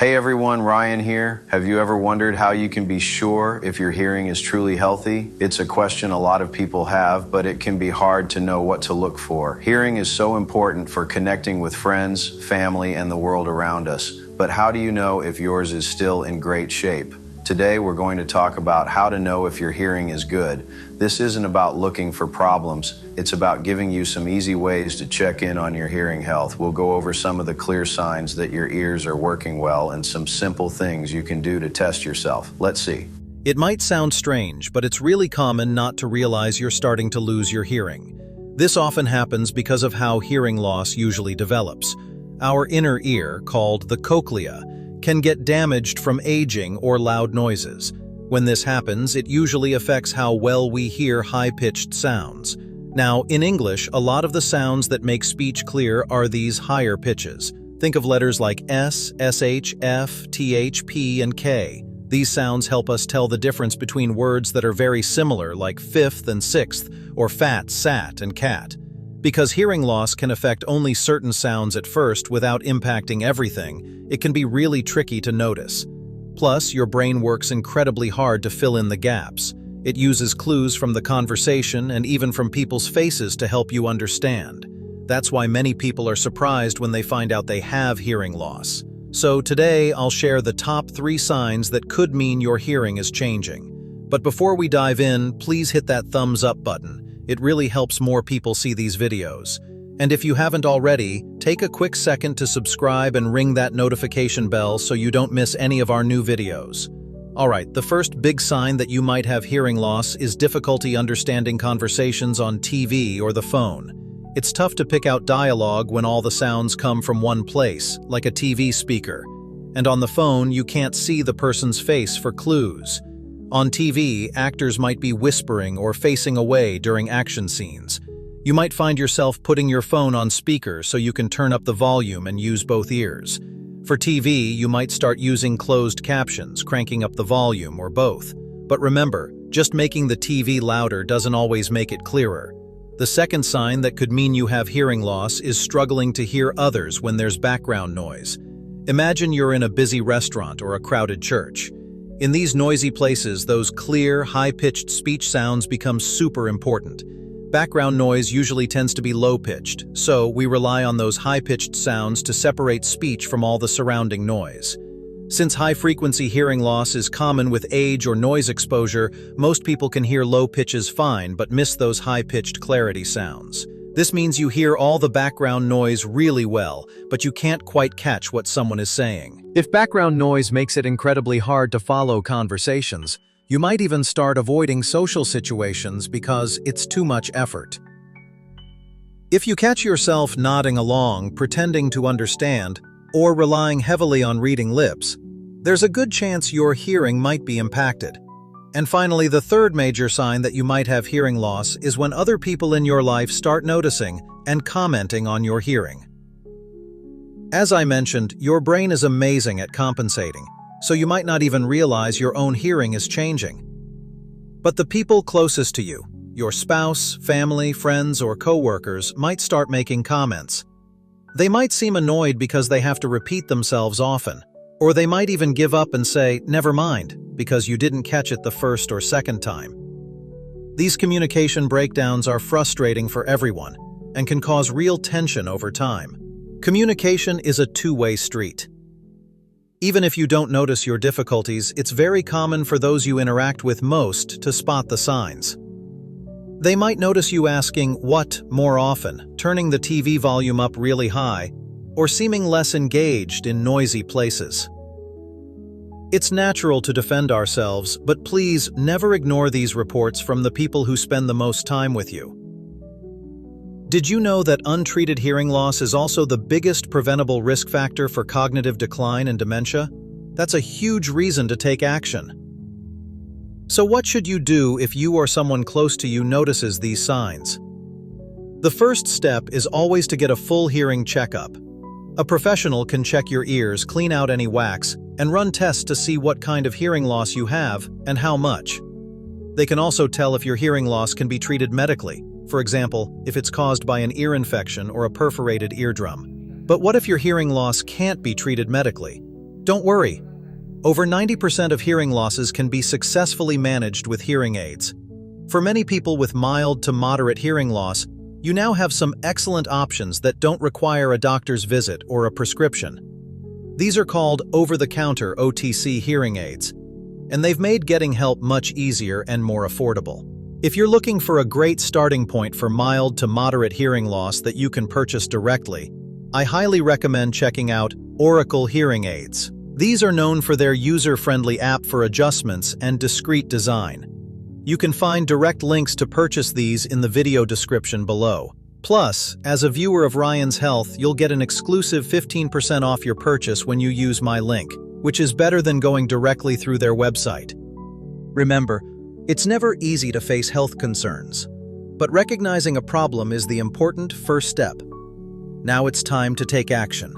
Hey everyone, Ryan here. Have you ever wondered how you can be sure if your hearing is truly healthy? It's a question a lot of people have, but it can be hard to know what to look for. Hearing is so important for connecting with friends, family, and the world around us. But how do you know if yours is still in great shape? Today we're going to talk about how to know if your hearing is good. This isn't about looking for problems. It's about giving you some easy ways to check in on your hearing health. We'll go over some of the clear signs that your ears are working well and some simple things you can do to test yourself. Let's see. It might sound strange, but it's really common not to realize you're starting to lose your hearing. This often happens because of how hearing loss usually develops. Our inner ear, called the cochlea, can get damaged from aging or loud noises. When this happens, it usually affects how well we hear high-pitched sounds. Now, in English, a lot of the sounds that make speech clear are these higher pitches. Think of letters like S, SH, F, TH, P, and K. These sounds help us tell the difference between words that are very similar, like fifth and sixth, or fat, sat, and cat. Because hearing loss can affect only certain sounds at first without impacting everything, it can be really tricky to notice. Plus, your brain works incredibly hard to fill in the gaps. It uses clues from the conversation and even from people's faces to help you understand. That's why many people are surprised when they find out they have hearing loss. So today, I'll share the top 3 signs that could mean your hearing is changing. But before we dive in, please hit that thumbs up button. It really helps more people see these videos. And if you haven't already, take a quick second to subscribe and ring that notification bell so you don't miss any of our new videos. Alright, the first big sign that you might have hearing loss is difficulty understanding conversations on TV or the phone. It's tough to pick out dialogue when all the sounds come from one place, like a TV speaker. And on the phone, you can't see the person's face for clues. On TV, actors might be whispering or facing away during action scenes. You might find yourself putting your phone on speaker so you can turn up the volume and use both ears. For TV, you might start using closed captions, cranking up the volume, or both. But remember, just making the TV louder doesn't always make it clearer. The second sign that could mean you have hearing loss is struggling to hear others when there's background noise. Imagine you're in a busy restaurant or a crowded church. In these noisy places, those clear, high-pitched speech sounds become super important. Background noise usually tends to be low-pitched, so we rely on those high-pitched sounds to separate speech from all the surrounding noise. Since high-frequency hearing loss is common with age or noise exposure, most people can hear low pitches fine but miss those high-pitched clarity sounds. This means you hear all the background noise really well, but you can't quite catch what someone is saying. If background noise makes it incredibly hard to follow conversations, you might even start avoiding social situations because it's too much effort. If you catch yourself nodding along, pretending to understand, or relying heavily on reading lips, there's a good chance your hearing might be impacted. And finally, the third major sign that you might have hearing loss is when other people in your life start noticing and commenting on your hearing. As I mentioned, your brain is amazing at compensating, so you might not even realize your own hearing is changing. But the people closest to you, your spouse, family, friends, or coworkers, might start making comments. They might seem annoyed because they have to repeat themselves often, or they might even give up and say, "Never mind," because you didn't catch it the first or second time. These communication breakdowns are frustrating for everyone and can cause real tension over time. Communication is a two-way street. Even if you don't notice your difficulties, it's very common for those you interact with most to spot the signs. They might notice you asking "what" more often, turning the TV volume up really high, or seeming less engaged in noisy places. It's natural to defend ourselves, but please never ignore these reports from the people who spend the most time with you. Did you know that untreated hearing loss is also the biggest preventable risk factor for cognitive decline and dementia? That's a huge reason to take action. So what should you do if you or someone close to you notices these signs? The first step is always to get a full hearing checkup. A professional can check your ears, clean out any wax, and run tests to see what kind of hearing loss you have and how much. They can also tell if your hearing loss can be treated medically. For example, if it's caused by an ear infection or a perforated eardrum. But what if your hearing loss can't be treated medically? Don't worry. Over 90% of hearing losses can be successfully managed with hearing aids. For many people with mild to moderate hearing loss, you now have some excellent options that don't require a doctor's visit or a prescription. These are called over-the-counter OTC hearing aids, and they've made getting help much easier and more affordable. If you're looking for a great starting point for mild to moderate hearing loss that you can purchase directly, I highly recommend checking out Oricle Hearing Aids. These are known for their user-friendly app for adjustments and discreet design. You can find direct links to purchase these in the video description below. Plus, as a viewer of Ryan's Health, you'll get an exclusive 15% off your purchase when you use my link, which is better than going directly through their website. Remember, it's never easy to face health concerns, but recognizing a problem is the important first step. Now it's time to take action.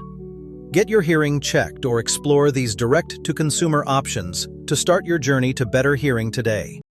Get your hearing checked or explore these direct-to-consumer options to start your journey to better hearing today.